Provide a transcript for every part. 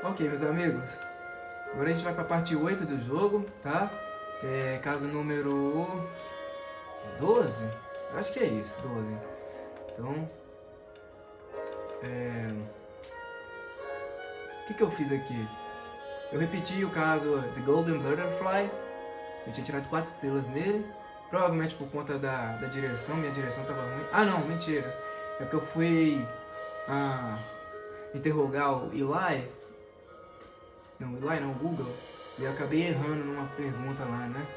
Ok, meus amigos. Agora a gente vai para a parte 8 do jogo, tá? Caso número 12? Acho que é isso, 12. Então, o que eu fiz aqui? Eu repeti o caso The Golden Butterfly. Eu tinha tirado 4 estrelas nele. Provavelmente por conta da direção, minha direção estava ruim. Ah não, mentira. É porque eu fui interrogar o Eli. Não, o Eli não, o Google. E eu acabei errando numa pergunta lá, né?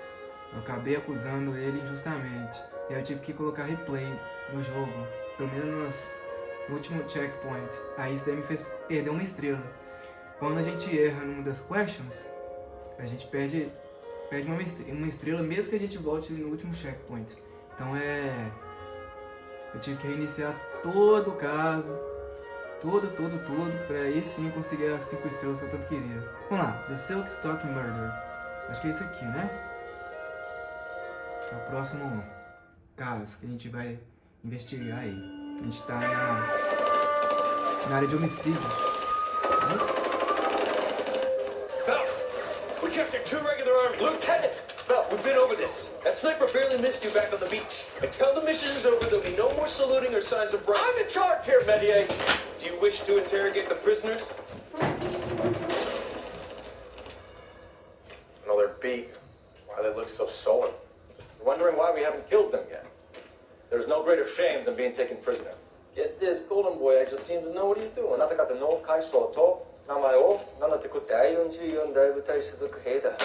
Eu acabei acusando ele injustamente. E aí eu tive que colocar replay no jogo. Pelo menos no último checkpoint. Aí isso daí me fez perder uma estrela. Quando a gente erra numa das questions, a gente perde uma estrela mesmo que a gente volte no último checkpoint. Então eu tive que reiniciar todo o caso, tudo, pra aí sim conseguir as 5 estrelas que eu tanto queria. Vamos lá, The Silkstock Murder. Acho que é isso aqui, né? É o próximo caso que a gente vai investigar aí. A gente tá na área de homicídios. Isso? We captured 2 regular army. Lieutenant! Well, we've been over this. That sniper barely missed you back on the beach. Until the mission is over, there'll be no more saluting or signs of rank. I'm in charge here, Medier. Do you wish to interrogate the prisoners? Another beat. Why they look so sullen. Wondering why we haven't killed them yet. There's no greater shame than being taken prisoner. Get this, Golden Boy actually seems to know what he's doing. あなた方の階層と名前を名乗ってください。第44大部隊所属兵だ。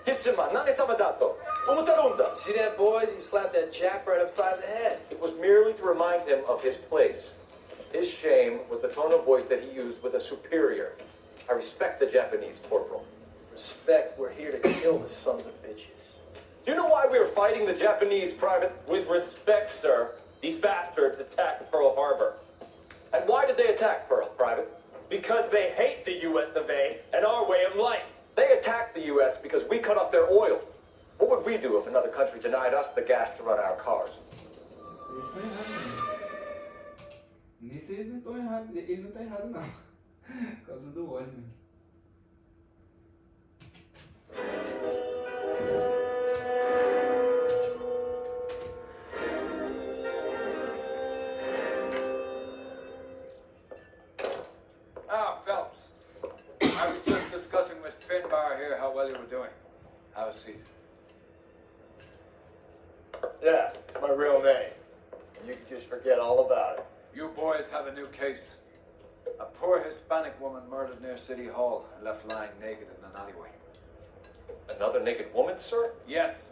必須マン何様だと思ったるんだ。 You see that, boys? He slapped that Jap right upside the head. It was merely to remind him of his place. His shame was the tone of voice that he used with a superior. I respect the Japanese, Corporal. Respect, we're here to kill the sons of bitches. Do you know why we are fighting the Japanese, Private? With respect, sir, these bastards attacked Pearl Harbor. And why did they attack Pearl, Private? Because they hate the US of A and our way of life. They attacked the U.S. because we cut off their oil. What would we do if another country denied us the gas to run our cars? Eles estão errados, não. Nisso eles não estão errados. Ele não está errado, não. Por causa do óleo, mano. Ah, Phelps. I was just discussing with Finbar here how well you were doing. Have a seat. Yeah, my real name. You can just forget all about it. You boys have a new case. A poor Hispanic woman murdered near City Hall and left lying naked in an alleyway. Another naked woman, sir? Yes.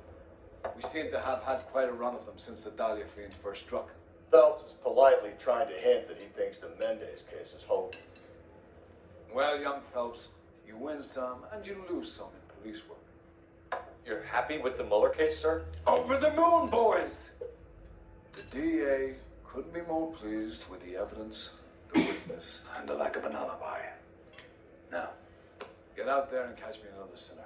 We seem to have had quite a run of them since the Dahlia fiend first struck. Phelps is politely trying to hint that he thinks the Mendez case is hope. Well, young Phelps, you win some and you lose some in police work. You're happy with the Mueller case, sir? Over the moon, boys! The DA couldn't be more pleased with the evidence, the witness, and the lack of an alibi. Now, get out there and catch me another sinner.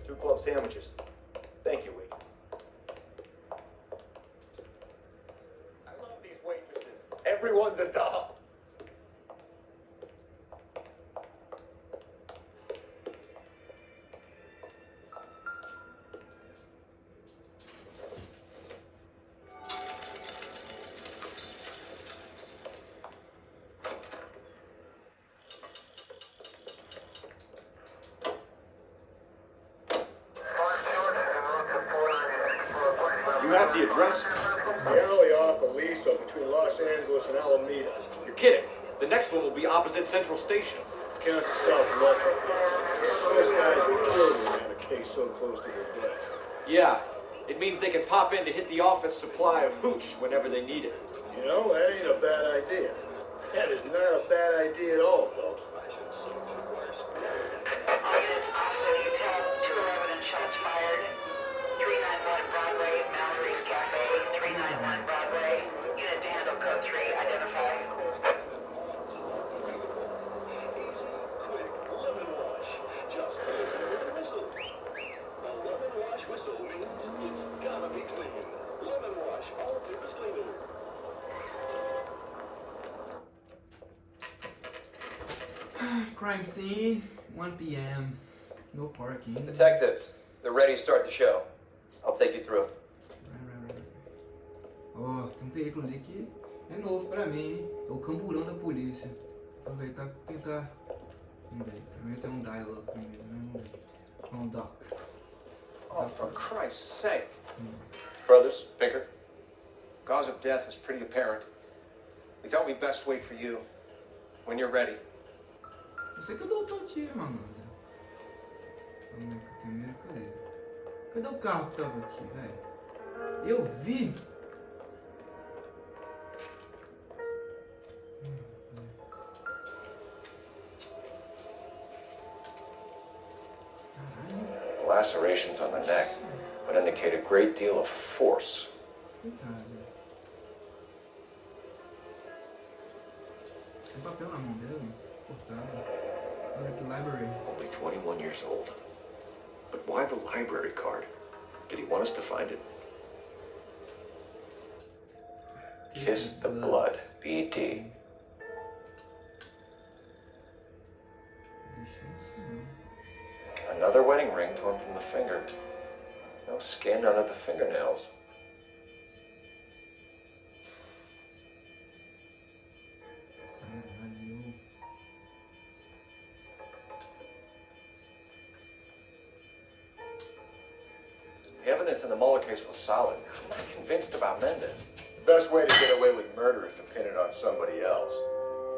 Two club sandwiches. Thank you, waiter. I love these waitresses. Everyone's a doll. You have the address? Sierra Leone police are between Los Angeles and Alameda. You're kidding. The next one will be opposite Central Station. Count yourself lucky. Those guys were killed when they had a case so close to their death. Yeah, it means they can pop in to hit the office supply of hooch whenever they need it. You know, that ain't a bad idea. That is not a bad idea at all, folks. All units, officer detail, 211 shots fired. 391 Broadway, Mallory's gas Crime scene, 1 p.m. No parking. Detectives, they're ready to start the show. I'll take you through. Ó, tem um veículo ali que é novo pra mim, hein? É o camburão da polícia. Aproveitar e tentar. Vamos ver. Primeiro tem um dialogue primeiro, né? Vamos ver. Com o Doc. Oh, for Christ's sake. Brothers, Pinker. Cause of death is pretty apparent. We thought we'd best wait for you. When you're ready. Eu sei que eu dou o tiro, malandro. Vamos ver aqui primeiro, cadê? Cadê o carro que tava aqui, velho? Eu vi! Caralho. Lacerations on the neck would indicate a great deal of force. Coitado. Tem papel na mão dele, cortado. Olha que library. Only 21 years old. But why the library card? Did he want us to find it? Kiss the blood, BD. Deixou isso não. Another wedding ring torn from the finger. No skin under the fingernails. Caralho. The evidence in the Mueller case was solid. I'm not convinced about Mendez. The best way to get away with murder is to pin it on somebody else.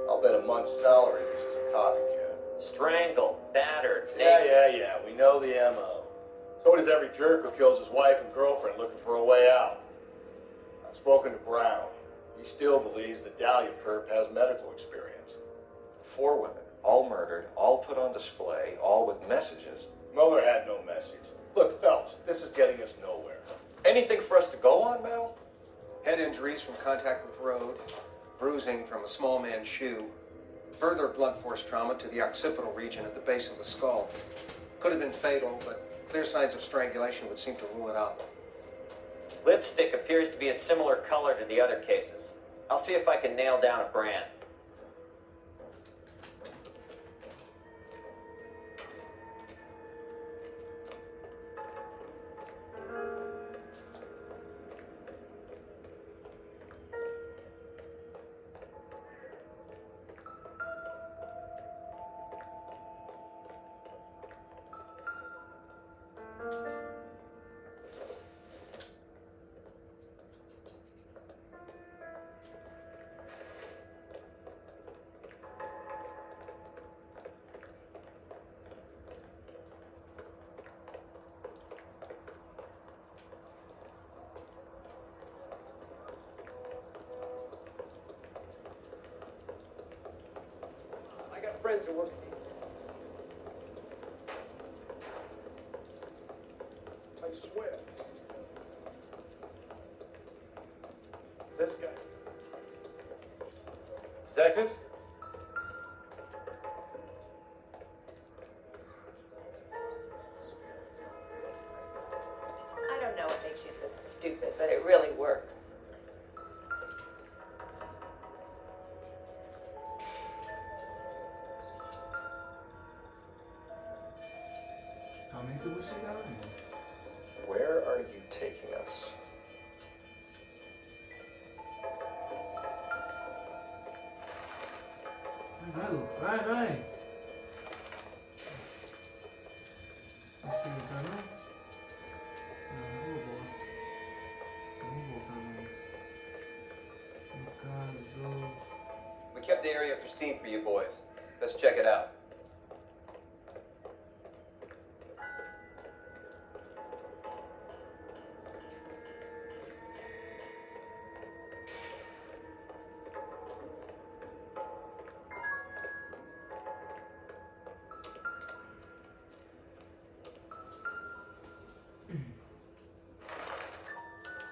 I'll bet a month's salary this is a copycat. Strangled, battered, Yeah. We know the MO. So does every jerk who kills his wife and girlfriend looking for a way out. I've spoken to Brown. He still believes the Dahlia perp has medical experience. 4 women, all murdered, all put on display, all with messages. Mueller had no message. Look, Phelps, this is getting us nowhere. Anything for us to go on, Mel? Head injuries from contact with road, bruising from a small man's shoe, further blunt force trauma to the occipital region at the base of the skull. Could have been fatal, but clear signs of strangulation would seem to rule it out. Lipstick appears to be a similar color to the other cases. I'll see if I can nail down a brand. I got friends who work. I swear. This guy. Detectives? I don't know what makes you so stupid, but it really works. Calma aí que eu vou chegar lá. Where are you taking us? Vai, Luke. Vai. Esse tá não? Não, bosta. Vamos voltar, mano. No caso... We kept the area pristine for you boys. Let's check it out.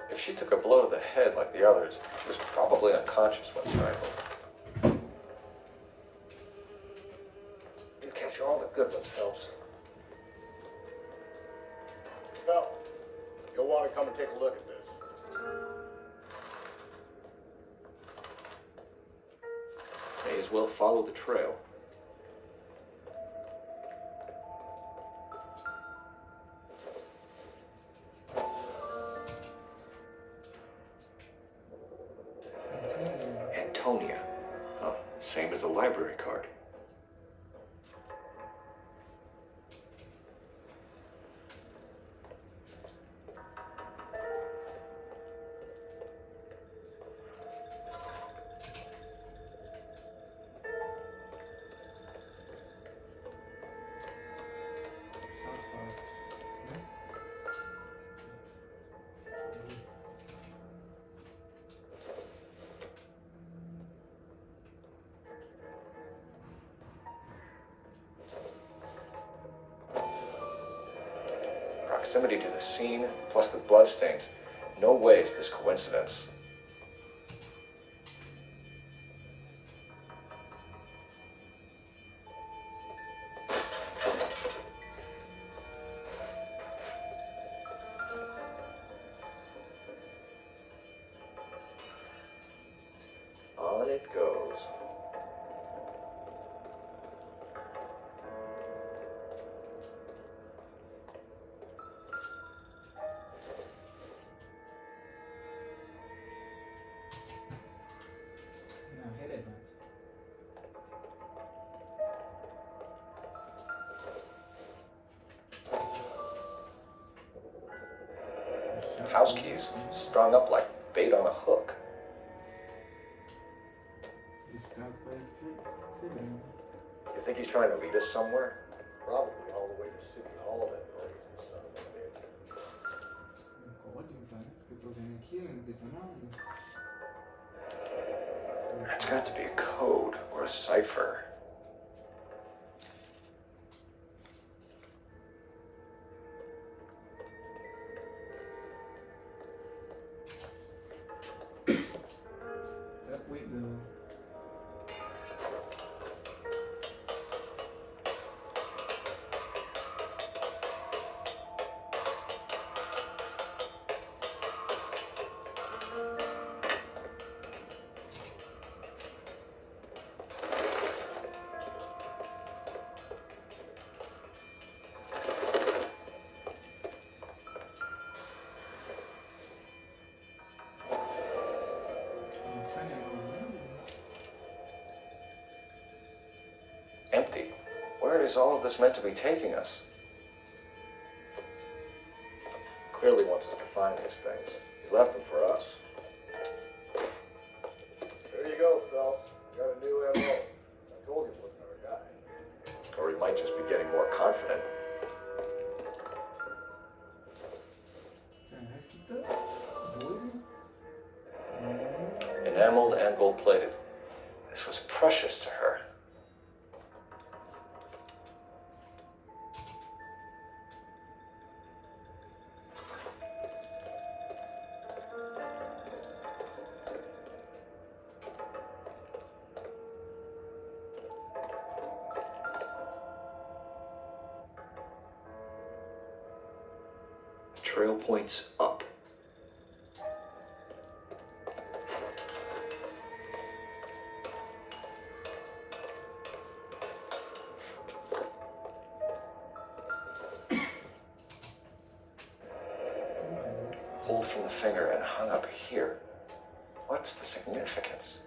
If she took a blow to the head like the others, she was probably unconscious when strangled. You catch all the good ones, Phelps. Phelps, you'll want to come and take a look at this. May as well follow the trail. same as a library card. Proximity to the scene, plus the bloodstains. No way is this coincidence. On it goes. Não, relevante. House keys strung up like bait on a hook. Esse caso parece ser grande. You think he's trying to lead us somewhere? Probably all the way to City Hall, that brazen son of a bitch. Um código, parece que eu tô vendo aqui, não detonado. It's got to be a code or a cipher. Up we go. Empty. Where is all of this meant to be taking us? Clearly wants us to find these things. He left them for us. There you go, Phelps. Got a new MO. I told you it wasn't our guy. Or he might just be getting more confident. Parece que tá doido. Enameled and gold-plated. This was precious to her. Trail points up. Pulled from the finger and hung up here. What's the significance?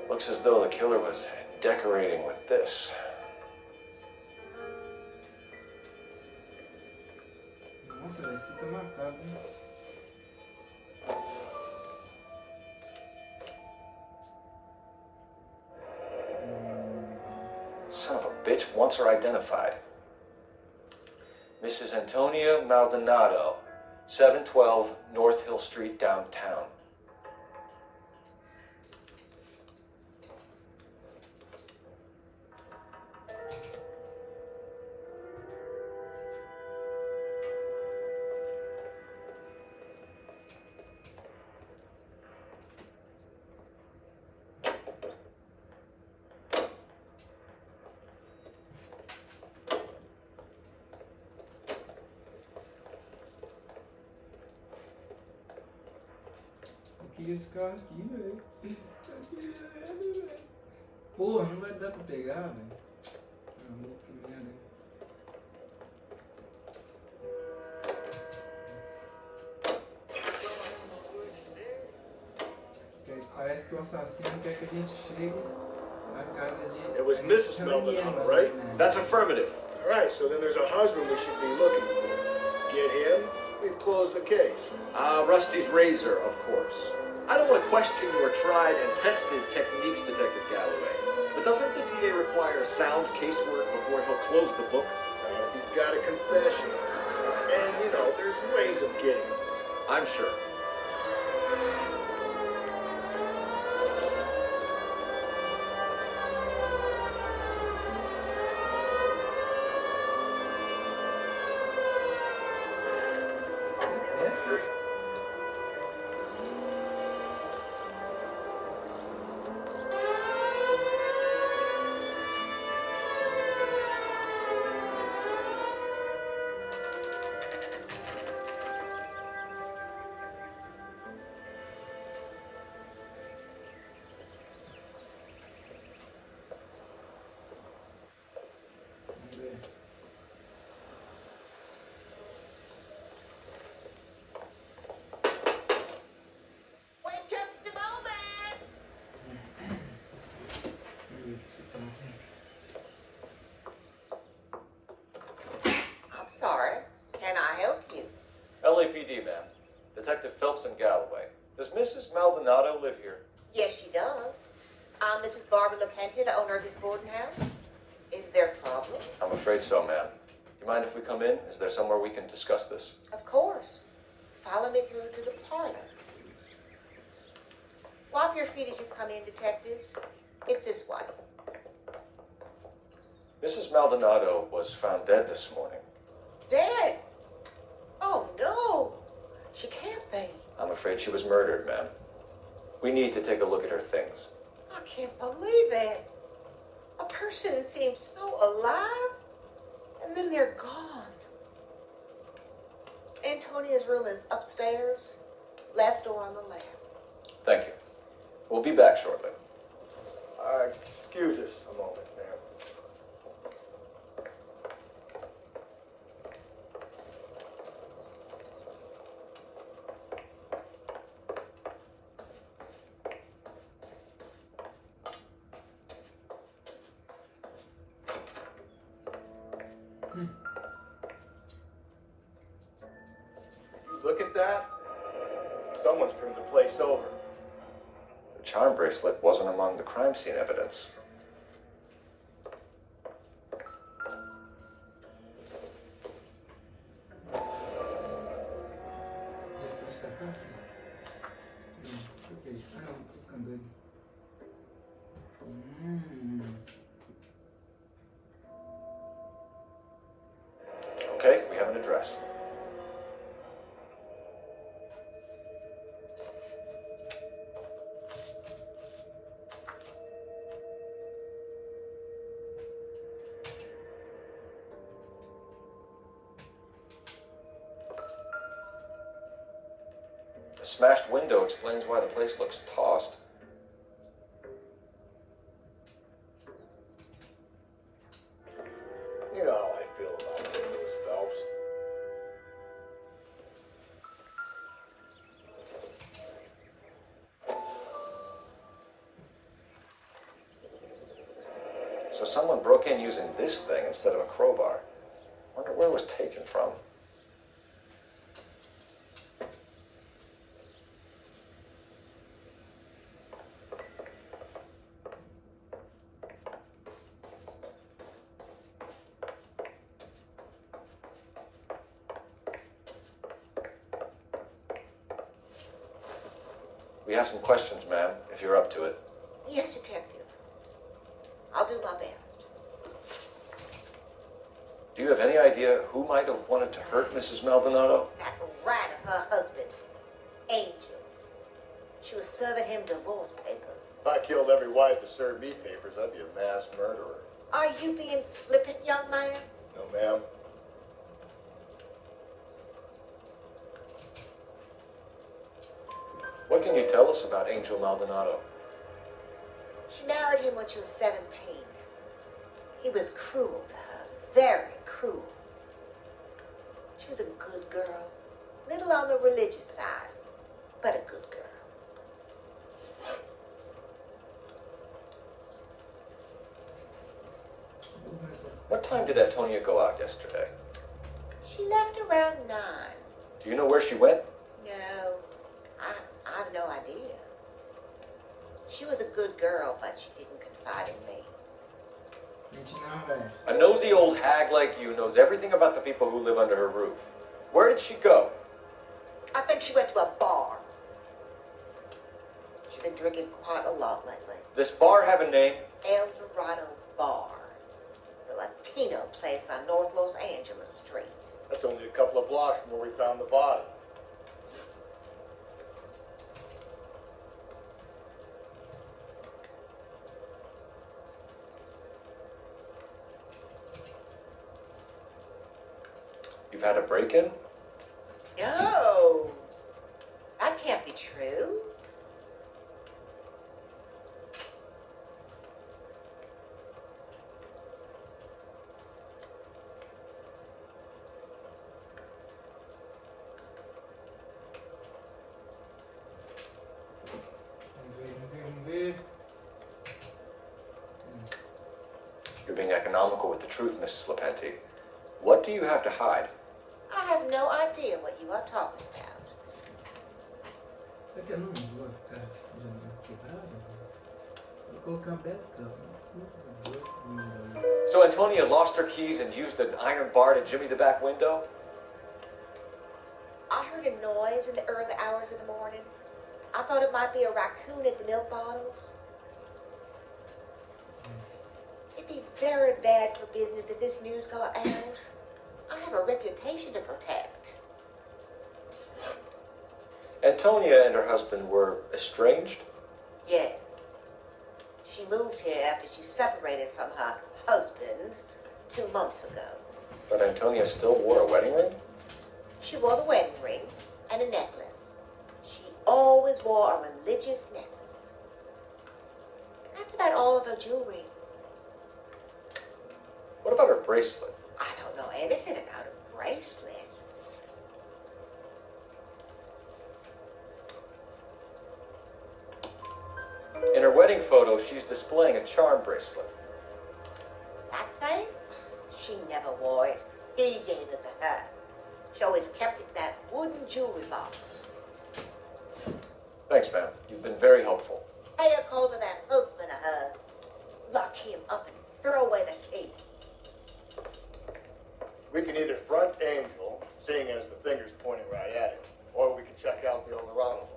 Looks as though the killer was decorating with this. Nossa, a escrita marcada, hein? Son of a bitch wants her identified. Mrs. Antonia Maldonado, 712 North Hill Street, downtown. queria esse carro aqui, velho. Eu queria ele, velho. Porra, não vai dar pra pegar, velho. Ah, que merda. Parece que o assassino quer que a gente chegue à casa de... It was Mrs. Maldonado, right? That's affirmative. All right, so then there's a husband we should be looking for. Get him, we've closed the case. Rusty's razor, of course. I don't want to question your tried and tested techniques, Detective Galloway. But doesn't the DA require sound casework before he'll close the book? He's got a confession. And, you know, there's ways of getting it. I'm sure. Wait just a moment. I'm sorry. Can I help you? LAPD, ma'am. Detective Phelps and Galloway. Does Mrs. Maldonado live here? Yes, she does. I'm Mrs. Barbara LaPenta, the owner of this boarding house. Is there a problem? I'm afraid so, ma'am. Do you mind if we come in? Is there somewhere we can discuss this? Of course. Follow me through to the parlor. Wipe your feet as you come in, detectives. It's this way. Mrs. Maldonado was found dead this morning. Dead? Oh, no. She can't be. I'm afraid she was murdered, ma'am. We need to take a look at her things. I can't believe it. A person seems so alive, and then they're gone. Antonia's room is upstairs, last door on the left. Thank you. We'll be back shortly. Excuse us a moment, ma'am. Look at that. Someone's turned the place over. The charm bracelet wasn't among the crime scene evidence. Restante da carta? Não, ok. Ah não, tô ficando doido. Okay, we have an address. The smashed window explains why the place looks tossed. You know how I feel about windows, Phelps. So someone broke in using this thing instead of a crowbar. Wonder where it was taken from. We have some questions, ma'am, if you're up to it. Yes, detective. I'll do my best. Do you have any idea who might have wanted to hurt Mrs. Maldonado? That rat of her husband, Angel. She was serving him divorce papers. If I killed every wife that served me papers, I'd be a mass murderer. Are you being flippant, young man? No, ma'am. What can you tell us about Angel Maldonado? She married him when she was 17. He was cruel to her, very cruel. She was a good girl, little on the religious side, but a good girl. What time did Antonia go out yesterday? She left around 9. Do you know where she went? No, I have no idea. She was a good girl, but she didn't confide in me. Gente, não, velho. A nosy old hag like you knows everything about the people who live under her roof. Where did she go? I think she went to a bar. She's been drinking quite a lot lately. This bar have a name? El Dorado Bar. It's a Latino place on North Los Angeles Street. That's only a couple of blocks from where we found the body. You've had a break-in? No, that can't be true. Vamos ver. You're being economical with the truth, Mrs. Lepenti. What do you have to hide? I have no idea what you are talking about. Será que eu não vou ficar quebrado? Vou colocar backup. So Antonia lost her keys and used an iron bar to jimmy the back window? I heard a noise in the early hours of the morning. I thought it might be a raccoon at the milk bottles. It'd be very bad for business if this news got out. I have a reputation to protect. Antonia and her husband were estranged? Yes. She moved here after she separated from her husband 2 months ago. But Antonia still wore a wedding ring? She wore the wedding ring and a necklace. She always wore a religious necklace. That's about all of her jewelry. What about her bracelet? I don't know anything about a bracelet. In her wedding photo, she's displaying a charm bracelet. That thing? She never wore it. He gave it to her. She always kept it in that wooden jewelry box. Thanks, ma'am. You've been very helpful. Pay a call to that husband of hers. Lock him up and throw away the key. We can either front Angel, seeing as the finger's pointing right at him, or we can check out the El Dorado one.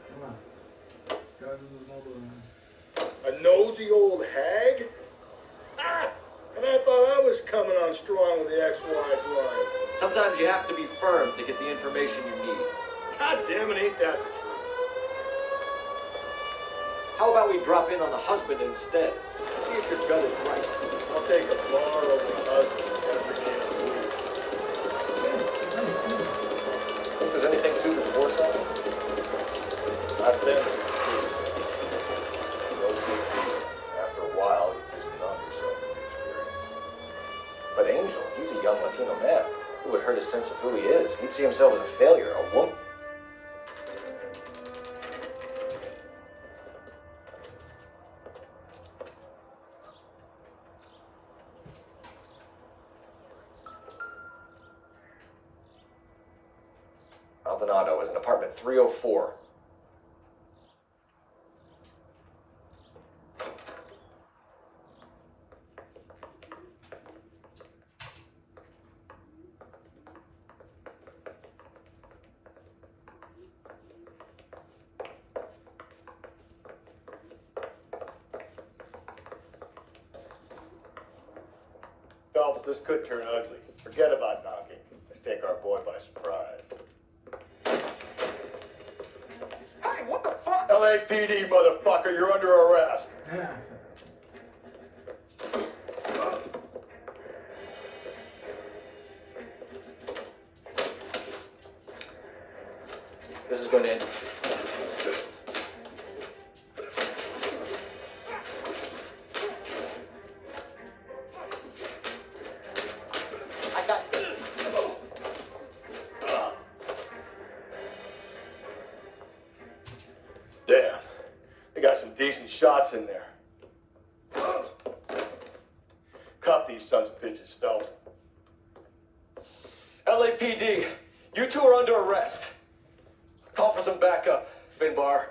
Vamos lá. Casa dos Maldonados. A nosy old hag? Ah! And I thought I was coming on strong with the ex-wives line. Sometimes you have to be firm to get the information you need. God damn it, ain't that the truth? How about we drop in on the husband instead? See if your gut is right. I'll take a bar over the husband every day of the week. Lá em cima. Think there's anything to the divorce on? I've been there, too. No big deal. After a while, you just numb yourself with the experience. But Angel, he's a young Latino man. It would hurt his sense of who he is. He'd see himself as a failure, a woman. Maldonado is in apartment 304. Well, this could turn ugly. Forget about knocking. Let's take our boy by surprise. Hey, what the fuck? LAPD, motherfucker, you're under arrest. Ah, This is going to end. I got. Damn. They got some decent shots in there. Cuff these sons of bitches, Phelps. LAPD, you two are under arrest. Call for some backup, Finbar.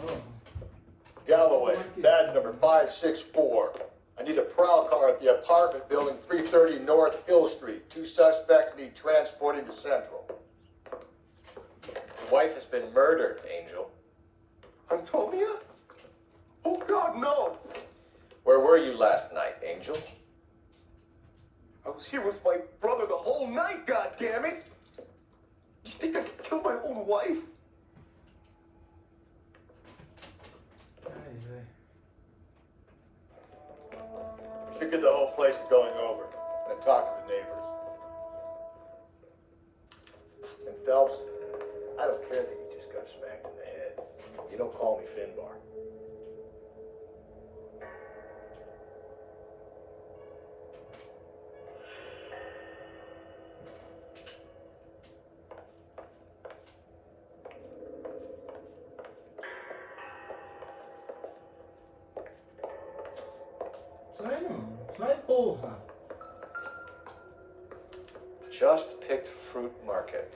oh. Galloway, badge number 564. I need a prowl car at the apartment building 330 North Hill Street. 2 suspects need transporting to Central. Your wife has been murdered, Angel. Antonia? Oh, God, no. Where were you last night, Angel? I was here with my brother the whole night, goddammit. You think I could kill my own wife? Ai, velho. We should get the whole place going over and talk to the neighbors. And Phelps, I don't care that you just got smacked in the head. You don't call me Finbar. Sai não, sai porra. Just picked fruit market.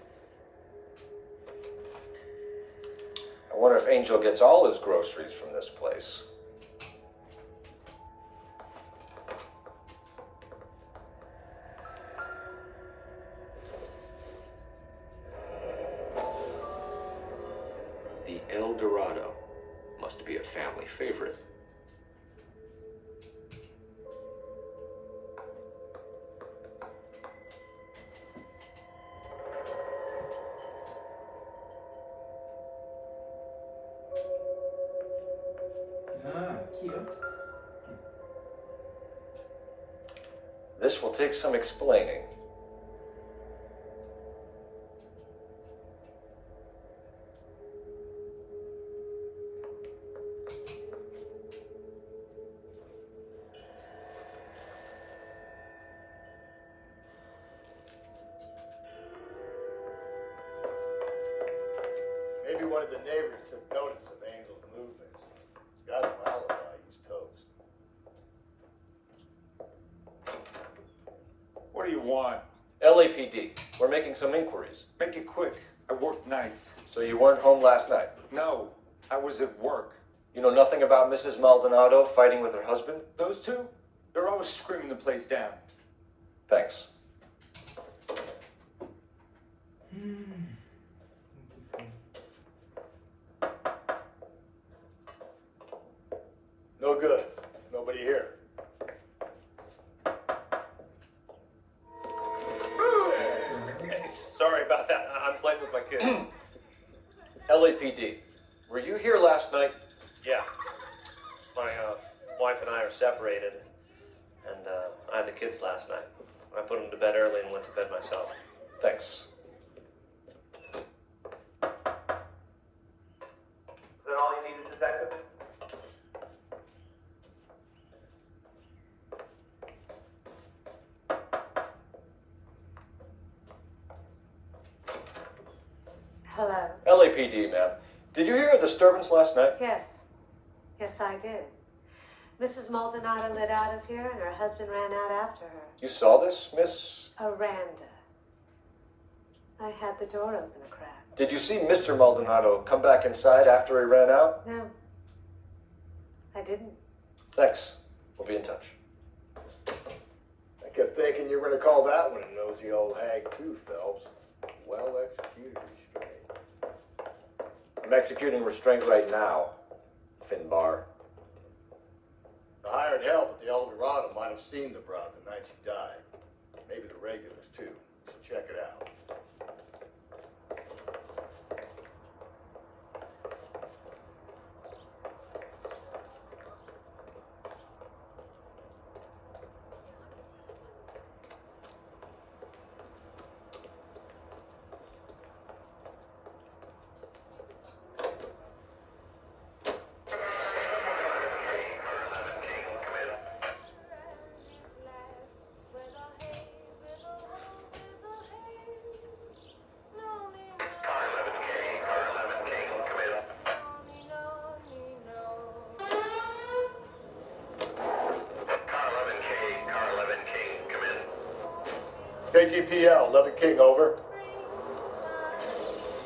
I wonder if Angel gets all his groceries from this place. The El Dorado must be a family favorite. Ah, aqui, ó. This will take some explaining. Maybe one of the neighbors took notice of Angel's movements. He's got an alibi. He's toast. What do you want? LAPD, we're making some inquiries. Make it quick. I work nights. So you weren't home last night? No, I was at work. You know nothing about Mrs. Maldonado fighting with her husband? Those two, they're always screaming the place down. Thanks. No good. Nobody here. Sorry about that. I'm playing with my kids. LAPD, were you here last night? Yeah. My wife and I are separated, and I had the kids last night. I put them to bed early and went to bed myself. Thanks. Is that all you needed, Detective? Hello. LAPD, ma'am. Did you hear a disturbance last night? Yes. Yes, I did. Mrs. Maldonado lit out of here and her husband ran out after her. You saw this, Miss? Aranda. I had the door open a crack. Did you see Mr. Maldonado come back inside after he ran out? No. I didn't. Thanks. We'll be in touch. I kept thinking you were going to call that one a nosy old hag too, Phelps. Well executed restraint. I'm executing restraint right now, Finbar. The hired help at the El Dorado might have seen the broad the night she died. Maybe the regulars, too. So check it out. KTPL, 11 King, over. 11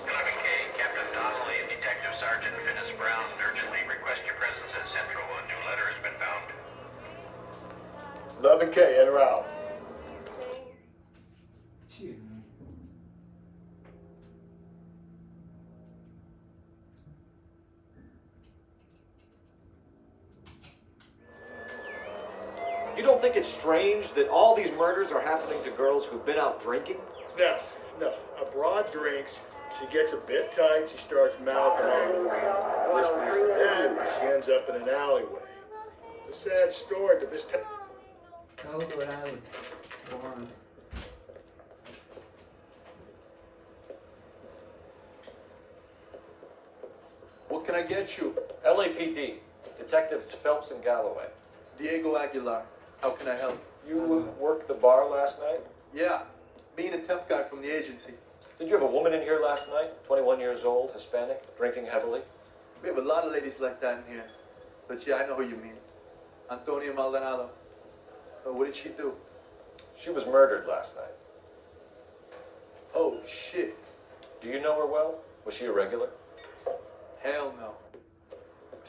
King, Captain Donnelly and Detective Sergeant Finis Brown urgently request your presence at Central. A new letter has been found. 11K, in or out? Tira. You don't think it's strange that all these murders are happening to girls who've been out drinking? No, no. A broad drinks, she gets a bit tight, she starts mouthing off. Listening to them, she ends up in an alleyway. It's a sad story, but this time... Cabo Dourado. Porra. What can I get you? LAPD, Detectives Phelps and Galloway. Diego Aguilar. How can I help? You worked the bar last night? Yeah, me and a temp guy from the agency. Did you have a woman in here last night? 21 years old, Hispanic, drinking heavily? We have a lot of ladies like that in here. But yeah, I know who you mean. Antonia Maldonado. What did she do? She was murdered last night. Oh, shit. Do you know her well? Was she a regular? Hell no.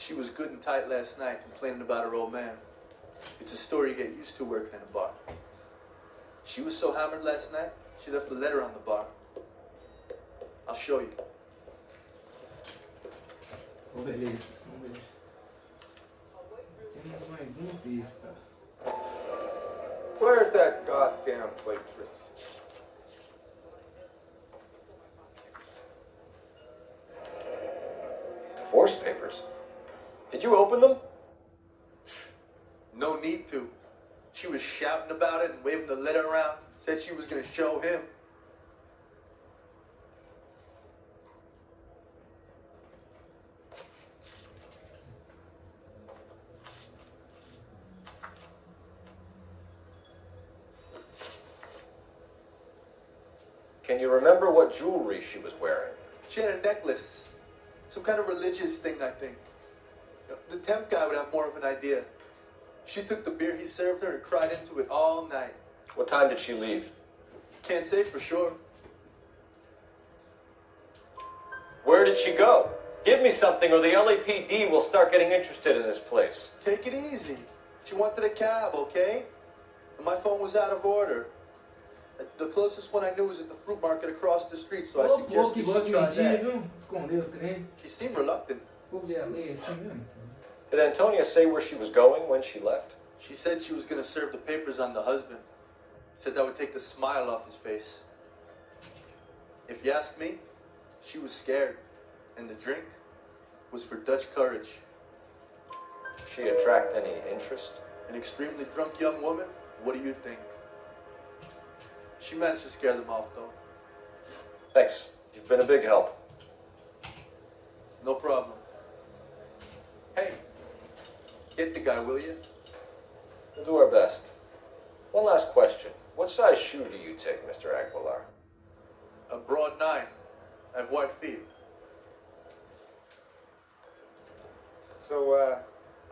She was good and tight last night, complaining about her old man. It's a story you get used to working in a bar. She was so hammered last night, she left a letter on the bar. I'll show you. Oh, beleza. Vamos ver. Temos mais pista. Where's that goddamn waitress? Divorce papers? Did you open them? No need to. She was shouting about it and waving the letter around. Said she was going to show him. Can you remember what jewelry she was wearing? She had a necklace. Some kind of religious thing, I think. The temp guy would have more of an idea. She took the beer he served her and cried into it all night. What time did she leave? Can't say for sure. Where did she go? Give me something or the LAPD will start getting interested in this place. Take it easy. She wanted a cab, okay? And my phone was out of order. The closest one I knew was at the fruit market across the street, so I Ô, povo suggested que gosta she de try mentir, that. viu? Esconder os trem. She seemed reluctant. O povo de LA é assim mesmo. Did Antonia say where she was going when she left? She said she was going to serve the papers on the husband. Said that would take the smile off his face. If you ask me, she was scared. And the drink was for Dutch courage. She attract any interest? An extremely drunk young woman? What do you think? She managed to scare them off, though. Thanks. You've been a big help. No problem. Hey, get the guy, will you? We'll do our best. One last question. What size shoe do you take, Mr. Aguilar? A broad 9. I have white feet. So,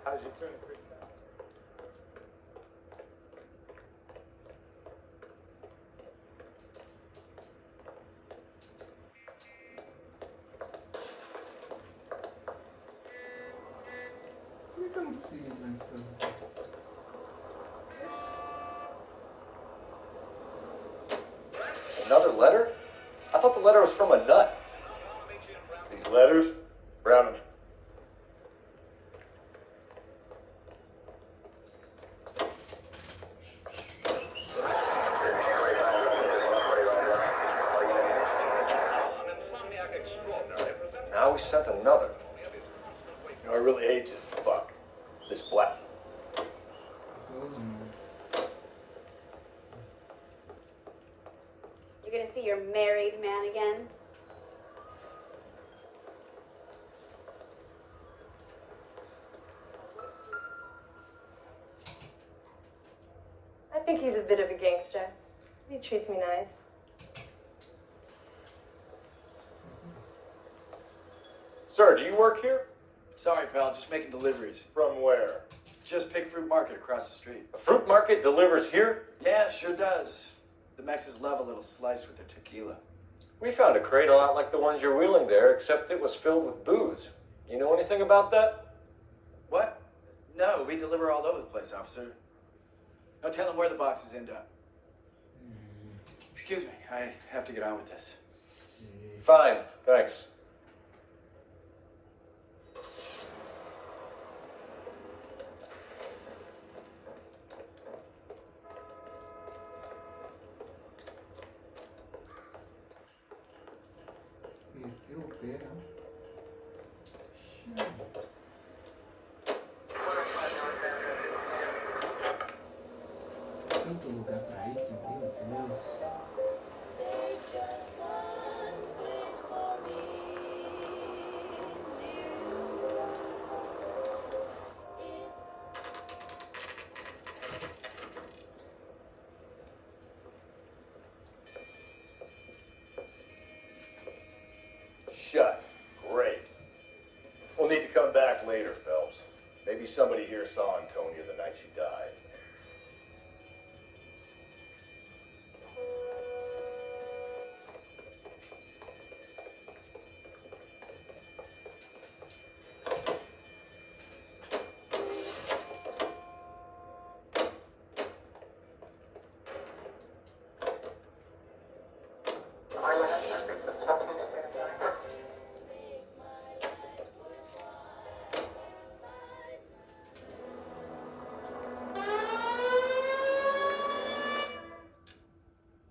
how's your turn? Por que eu não consigo entrar nesse carro? Another letter? I thought the letter was from a nut. These letters, Brown. another. You know, I really hate this fuck. This black. Falou demais. You're gonna see your married man again? I think he's a bit of a gangster. He treats me nice. Sir, do you work here? Sorry, pal, just making deliveries. From where? Just Pick Fruit Market across the street. A fruit market delivers here? Yeah, sure does. The Mexicans love a little slice with their tequila. We found a crate a lot like the ones you're wheeling there, except it was filled with booze. You know anything about that? What? No, we deliver all over the place, officer. No telling where the boxes end up. Excuse me, I have to get on with this. Fine, thanks. Meteu o pé, né? Tanto lugar pra ir que, meu Deus. Shut. Great. We'll need to come back later, Phelps. Maybe somebody here saw Antonia the night she died.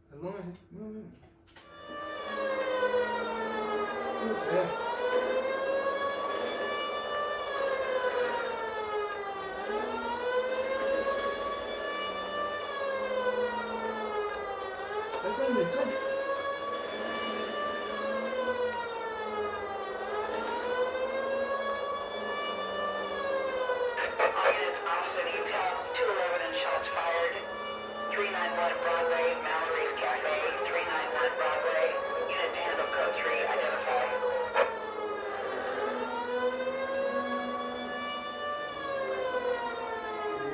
É longe? Não. É. Sai. All units opposite Utah, 211 and shots fired. 391 Broadway, Mallory's Cafe, 391 Broadway. Unit to handle code 3, identify.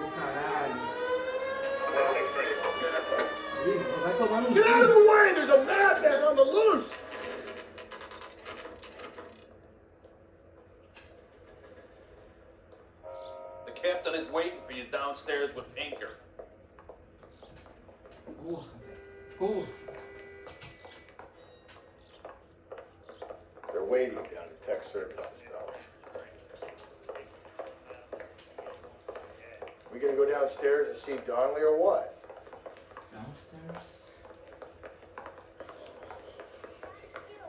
Ô, caralho. Ih, vai tomar no Get out of the way! There's a madman on the loose! The captain is waiting for you downstairs with Pinker. Porra, velho. Porra. They're waiting down at tech services, Phelps. We gonna go downstairs and see Donnelly or what? Downstairs.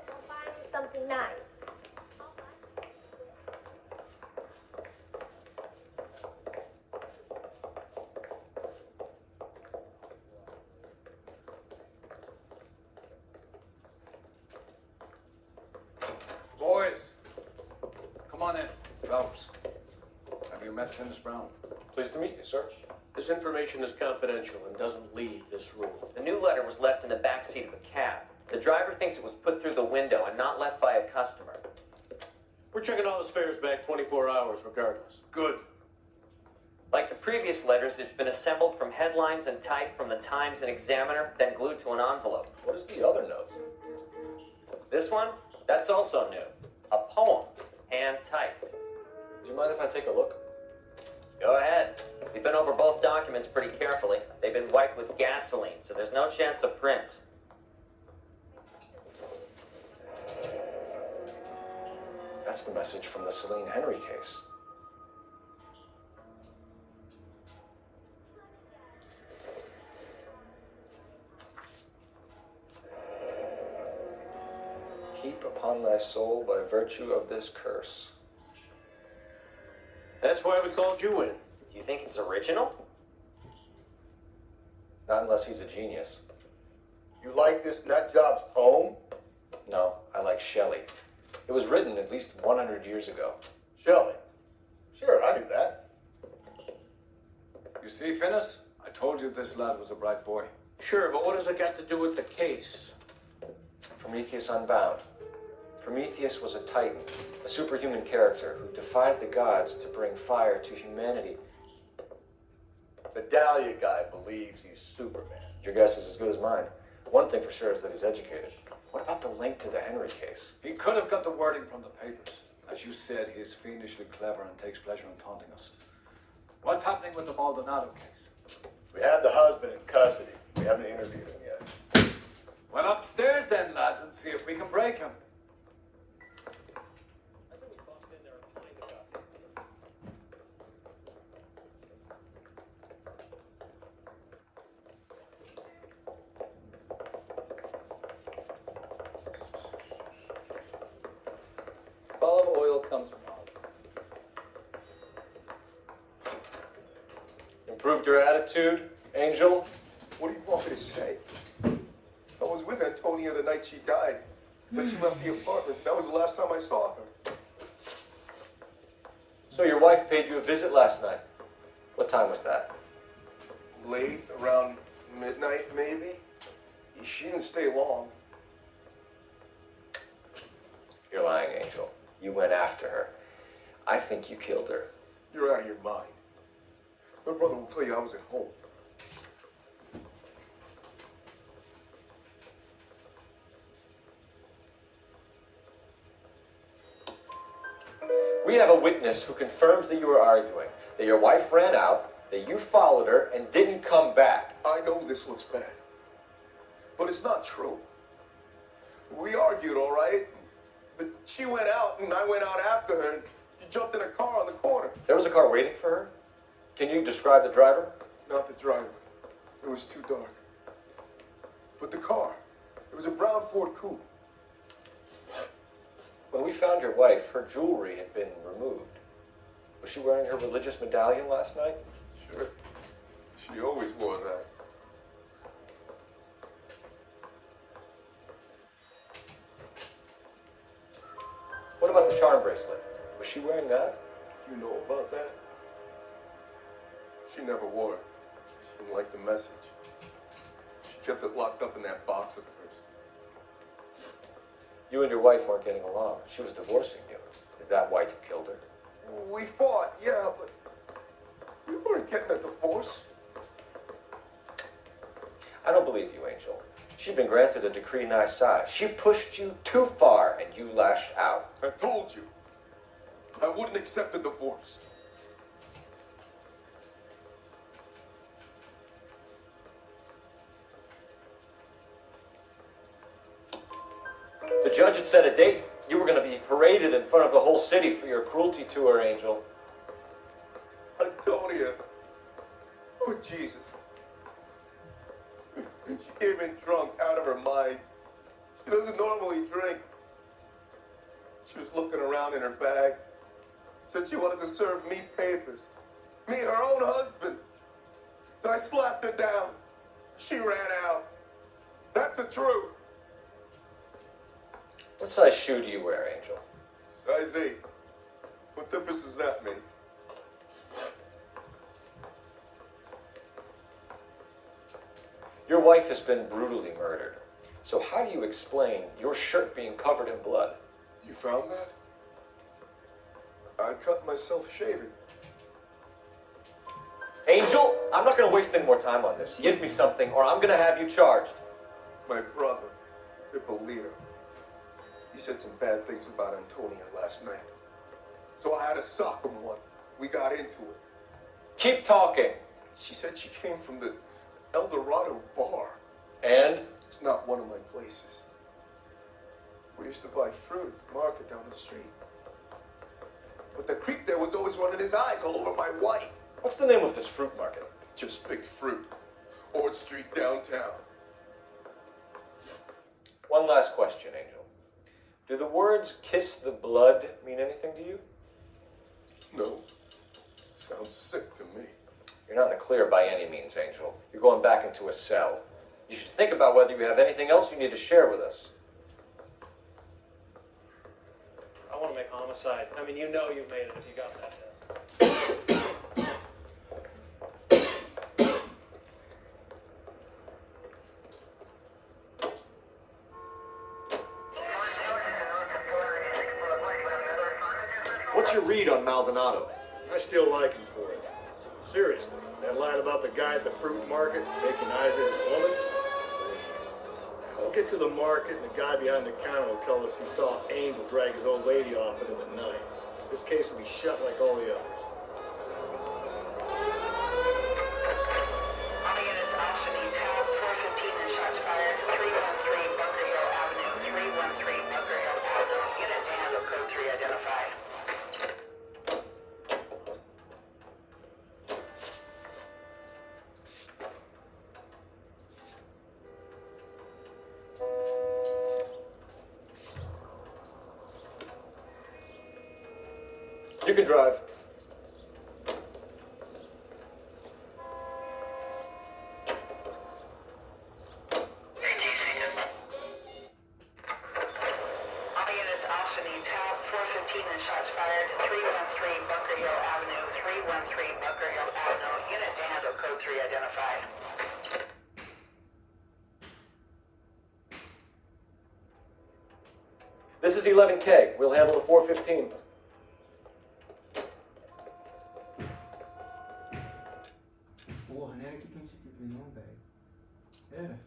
We'll find you something nice. Boys, come on in. Phelps, have you met Dennis Brown? Pleased to meet you, sir. This information is confidential and doesn't leave this room. The new letter was left in the back seat of a cab. The driver thinks it was put through the window and not left by a customer. We're checking all the spares back 24 hours regardless. Good. Like the previous letters, it's been assembled from headlines and typed from the Times and Examiner, then glued to an envelope. What is the other note? This one? That's also new. A poem, hand-typed. Do you mind if I take a look? Go ahead. We've been over both documents pretty carefully. They've been wiped with gasoline, so there's no chance of prints. That's the message from the Celine Henry case. Keep upon thy soul by virtue of this curse. That's why we called you in. Do you think it's original? Not unless he's a genius. You like this nutjob's poem? No, I like Shelley. It was written at least 100 years ago. Shelley. Sure, I knew that. You see, Finnis? I told you this lad was a bright boy. Sure, but what has it got to do with the case? Prometheus Unbound. Prometheus was a titan, a superhuman character who defied the gods to bring fire to humanity. The Dahlia guy believes he's Superman. Your guess is as good as mine. One thing for sure is that he's educated. What about the link to the Henry case? He could have got the wording from the papers. As you said, he is fiendishly clever and takes pleasure in taunting us. What's happening with the Maldonado case? We have the husband in custody. We haven't interviewed him yet. Well, upstairs then, lads, and see if we can break him. Olive oil comes from olive. Improved your attitude, Angel? What do you want me to say? I was with Antonia the night she died. When she left the apartment, that was the last time I saw her. So your wife paid you a visit last night. What time was that? Late, around midnight, maybe. She didn't stay long. You're lying, Angel. You went after her. I think you killed her. You're out of your mind. My brother will tell you I was at home. We have a witness who confirms that you were arguing, that your wife ran out, that you followed her and didn't come back. I know this looks bad, but it's not true. We argued, all right? But she went out and I went out after her and she jumped in a car on the corner. There was a car waiting for her? Can you describe the driver? Not the driver. It was too dark. But the car, it was a brown Ford Coupe. When we found your wife, her jewelry had been removed. Was she wearing her religious medallion last night? Sure. She always wore that. What about the charm bracelet? Was she wearing that? You know about that? She never wore it. She didn't like the message. She kept it locked up in that box of hers. You and your wife weren't getting along. She was divorcing you. Is that why you killed her? We fought, yeah, but we weren't getting a divorce. I don't believe you, Angel. She'd been granted a decree nisi. She pushed you too far and you lashed out. I told you. I wouldn't accept a divorce. The judge had set a date. You were going to be paraded in front of the whole city for your cruelty to her, Angel. Antonia. Oh, Jesus. She came in drunk, out of her mind. She doesn't normally drink. She was looking around in her bag. Said she wanted to serve me papers. Me, her own husband. So I slapped her down. She ran out. That's the truth. What size shoe do you wear, Angel? Size 8. What difference does that make? Your wife has been brutally murdered. So how do you explain your shirt being covered in blood? You found that? I cut myself shaving. Angel, I'm not going to waste any more time on this. Give me something or I'm going to have you charged. My brother, Ippolito, he said some bad things about Antonia last night. So I had to sock him one. We got into it. Keep talking. She said she came from the El Dorado bar. And? It's not one of my places. We used to buy fruit at the market down the street. But the creep there was always running his eyes all over my wife. What's the name of this fruit market? Just picked fruit. Ord Street downtown. One last question, Angel. Do the words kiss the blood mean anything to you? No. Sounds sick to me. You're not in the clear by any means, Angel. You're going back into a cell. You should think about whether you have anything else you need to share with us. I want to make homicide. I mean, you know you made it if you got that test. What's your read on Maldonado? I still like him for it. Seriously, that line about the guy at the fruit market making eyes at his woman? We'll get to the market and the guy behind the counter will tell us he saw Angel drag his old lady off into the night. This case will be shut like all the others. All units, Officer needs help. 415 and shots fired. 313 Bunker Hill Avenue. 313 Bunker Hill Avenue. Unit to handle code 3 identified. You can drive. All units, Officer needs help. 415 and shots fired. 313 Bunker Hill Avenue. 313 Bunker Hill Avenue. Unit to handle code 3 identified. This is 11K. We'll handle the 415. Porra, não era aqui que a gente viu, não, velho. Era.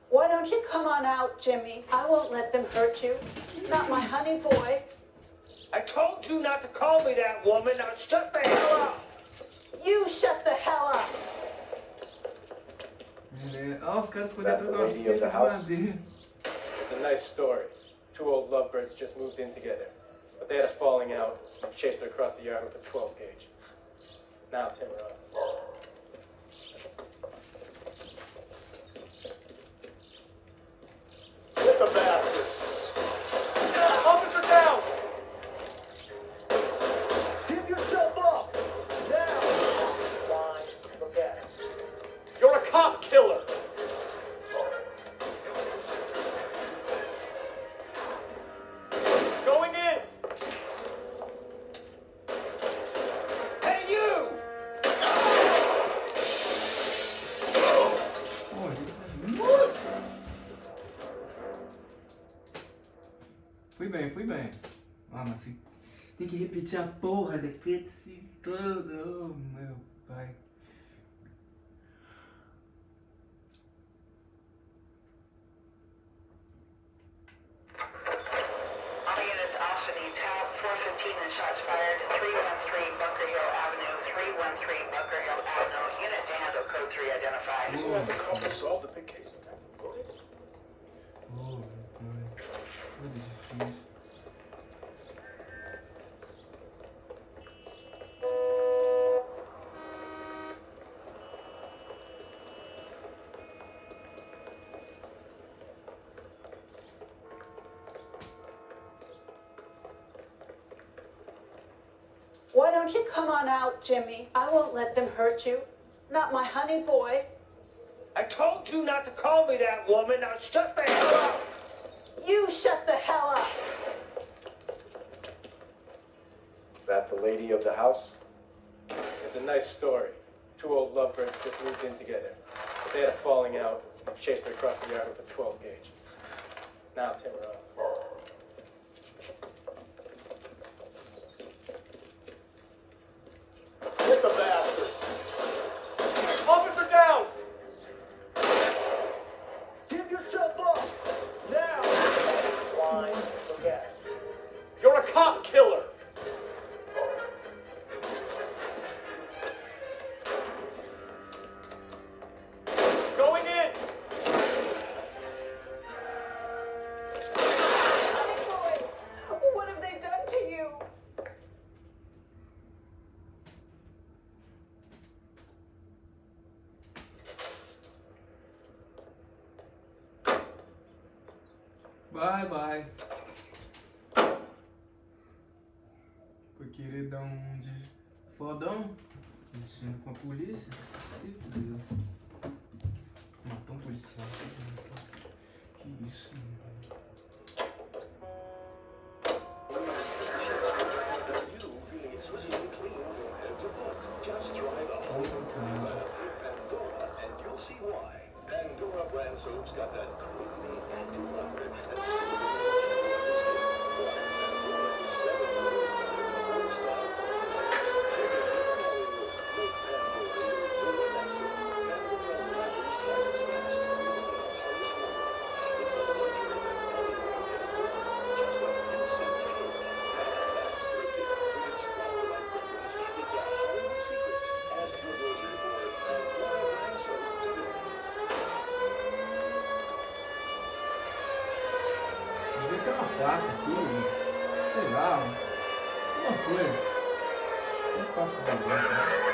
Why don't you come on out, Jimmy? I won't let them hurt you. Not my honey boy. I told you not to call me that, woman. Now shut the hell up. You shut the hell up. Ó, os caras escolheram toda uma cerca de madeira. It's a nice story. Two old lovebirds just moved in together. But they had a falling out and chased her across the yard with a 12 gauge. Now it's him or us. Get the bastard! Officer down! Give yourself up! Now! Fine. Look at it. You're a cop killer! Going in! Hey, you! Nossa! Fui bem, fui bem. Ah, mas assim, tem que repetir a porra da cutscene toda. Oh, meu pai. All units, Officer needs help. 415 and shots fired. 313 Bunker Hill Avenue. 313 Bunker Hill Avenue. Unit to handle code 3 identified. Isn't that the couple solved the big case? Oh, meu pai. Tudo difícil. Why don't you come on out, Jimmy? I won't let them hurt you. Not my honey boy. I told you not to call me that, woman. Now shut the hell up! You shut the hell up. That the lady of the house? It's a nice story. Two old lovebirds just moved in together. But they had a falling out and chased her across the yard with a 12 gauge. Now it's him or us. Get the bastard! Officer down! Give yourself up! Now! Fine. Look at it. You're a cop killer! Bye, bye. Foi querer dar um de fodão, mexendo com a polícia, se fudeu. Matou um policial. Que isso, mano. Just try the whole Pandora, and you'll see why. Pandora brand soaps got that creamy anti-lover and Devia ter uma placa aqui, sei lá, alguma coisa. Sempre passa direto, né?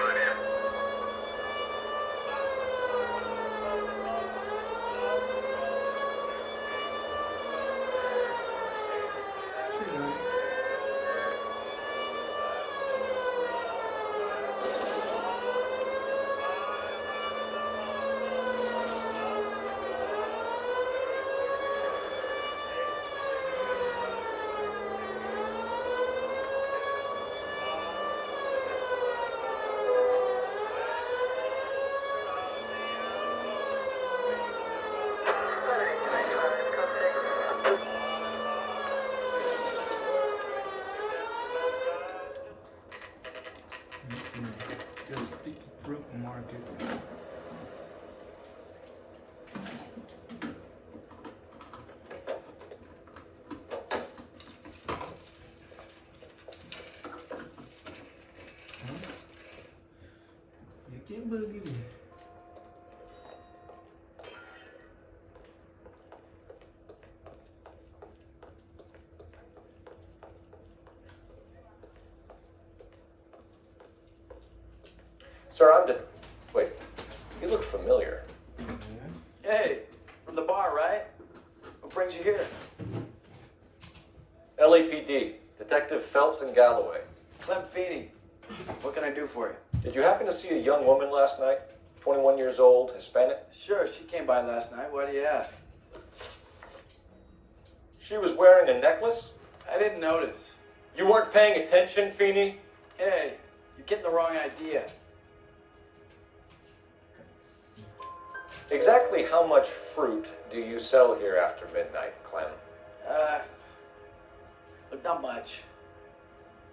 Just pick fruit market. E aqui é bug ali. Sir, wait, you look familiar. Hey, from the bar, right? What brings you here? LAPD, Detective Phelps and Galloway. Clem Feeney. What can I do for you? Did you happen to see a young woman last night? 21 years old, Hispanic? Sure, she came by last night. Why do you ask? She was wearing a necklace? I didn't notice. You weren't paying attention, Feeney? Hey, you're getting the wrong idea. Exactly how much fruit do you sell here after midnight, Clem? Look, not much.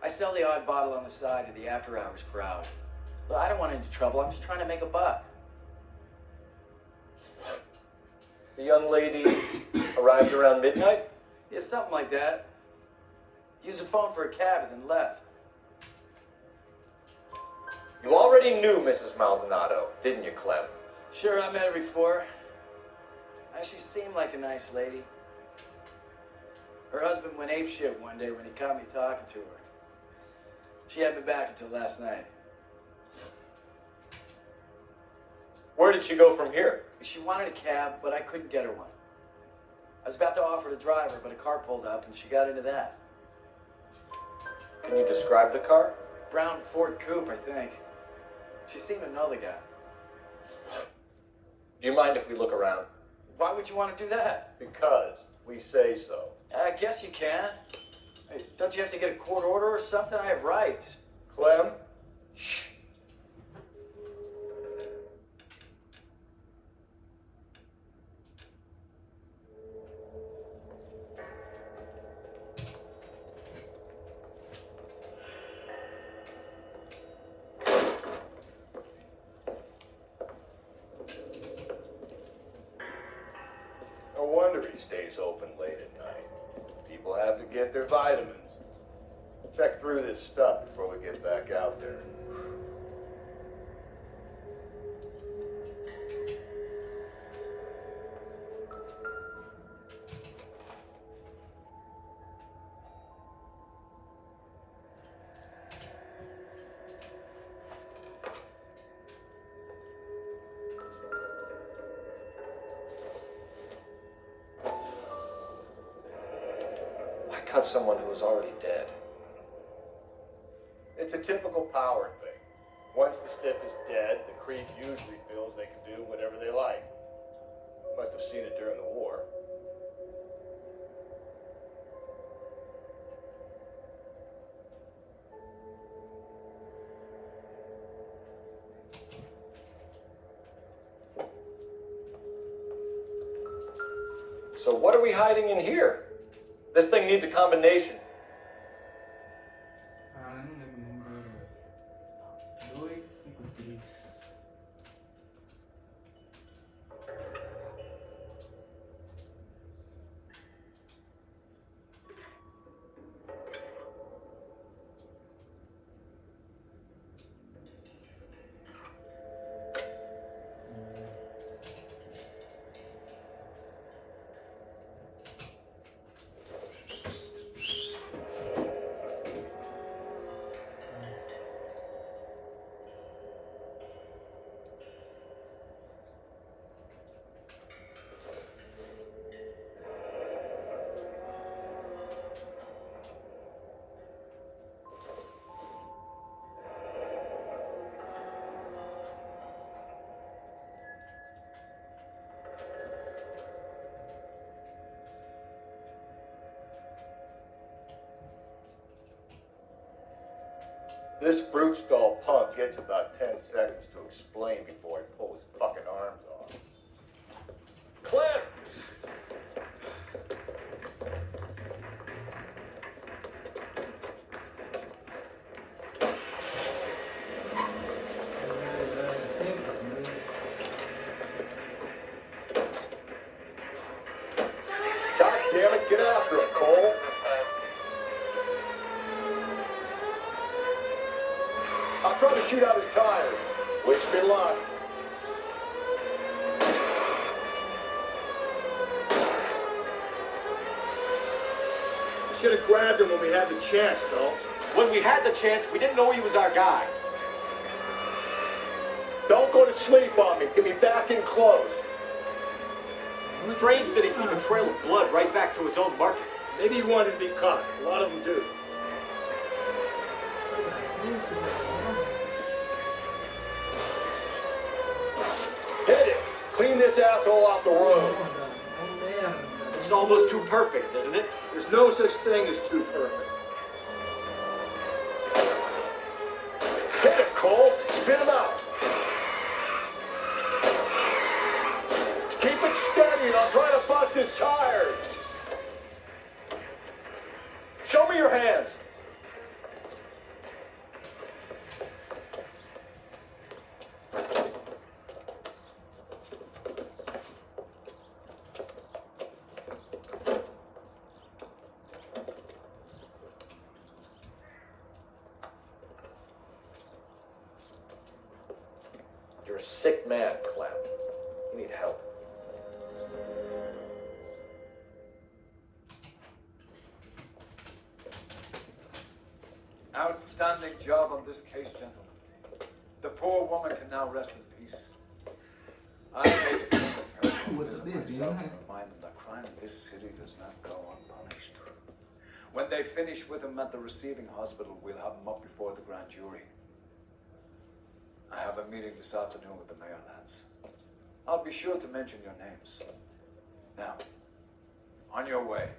I sell the odd bottle on the side to the after-hours crowd. But I don't want any trouble. I'm just trying to make a buck. The young lady arrived around midnight? Yeah, something like that. Used the phone for a cab and then left. You already knew Mrs. Maldonado, didn't you, Clem? Sure, I met her before. She seemed like a nice lady. Her husband went apeshit one day when he caught me talking to her. She had me back until last night. Where did she go from here? She wanted a cab, but I couldn't get her one. I was about to offer to drive her, but a car pulled up and she got into that. Can you describe the car? Brown Ford Coupe, I think. She seemed to know the guy. Do you mind if we look around? Why would you want to do that? Because we say so. I guess you can. Hey, don't you have to get a court order or something? I have rights. Clem? Shh. No wonder he stays open late at night. People have to get their vitamins. Check through this stuff before we get back out there. cut someone who was already dead. It's a typical power thing. Once the stiff is dead, the creep usually feels they can do whatever they like. Must have seen it during the war. So what are we hiding in here? This thing needs a combination. Ah, eu não lembro o número. 253. This fruit skull punk gets about 10 seconds to explain before I pull his fucking arms off. Clem! Sempre assim. God damn it, get after him, Cole! I'll try to shoot out his tires. Wish me luck. You should have grabbed him when we had the chance, Phelps. When we had the chance, we didn't know he was our guy. Don't go to sleep on me. Get me back in close. Strange that he'd leave a trail of blood right back to his own market. Maybe he wanted to be caught. A lot of them do. Hit it! Clean this asshole off the road. It's almost too perfect, isn't it? There's no such thing as too perfect. Hit it, Cole! Spin him out! Keep it steady and I'll try to bust his tires! Show me your hands! You're a sick man, Clem. You need help. Outstanding job on this case, gentlemen. The poor woman can now rest in peace. I made it a personal visit myself and remind them that crime in this city does not go unpunished. When they finish with him at the receiving hospital, we'll have him up before the grand jury. I have a meeting this afternoon with the mayor, lads. I'll be sure to mention your names. Now, on your way.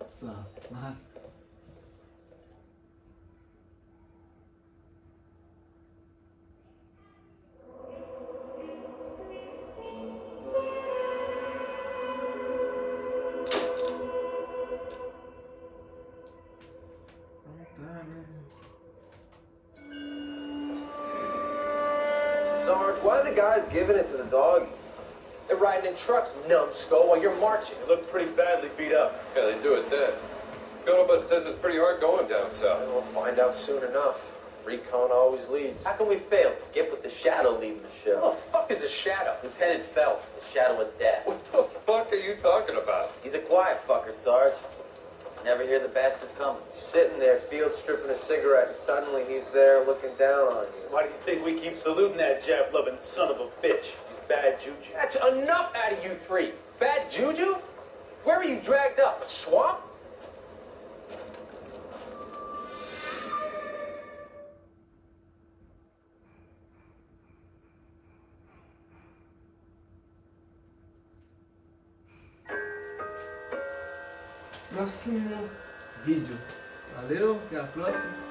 Safado. Sarge, why are the guys giving it to the doggies? They're riding in trucks, numbskull, while you're marching. They look pretty badly beat up. Yeah, they do it dead. Scuttlebutt says it's pretty hard going down south. We'll find out soon enough. Recon always leads. How can we fail, Skip, with the Shadow leading the show? What the fuck is a Shadow? Lieutenant Phelps, the Shadow of Death. What the fuck are you talking about? He's a quiet fucker, Sarge. Never hear the bastard coming. Sitting there, field stripping a cigarette, and suddenly he's there looking down on you. Why do you think we keep saluting that Jap-loving son of a bitch? He's bad juju. That's enough out of you three. Bad juju? Where were you dragged up? A swamp? Próximo vídeo. Valeu, até a próxima.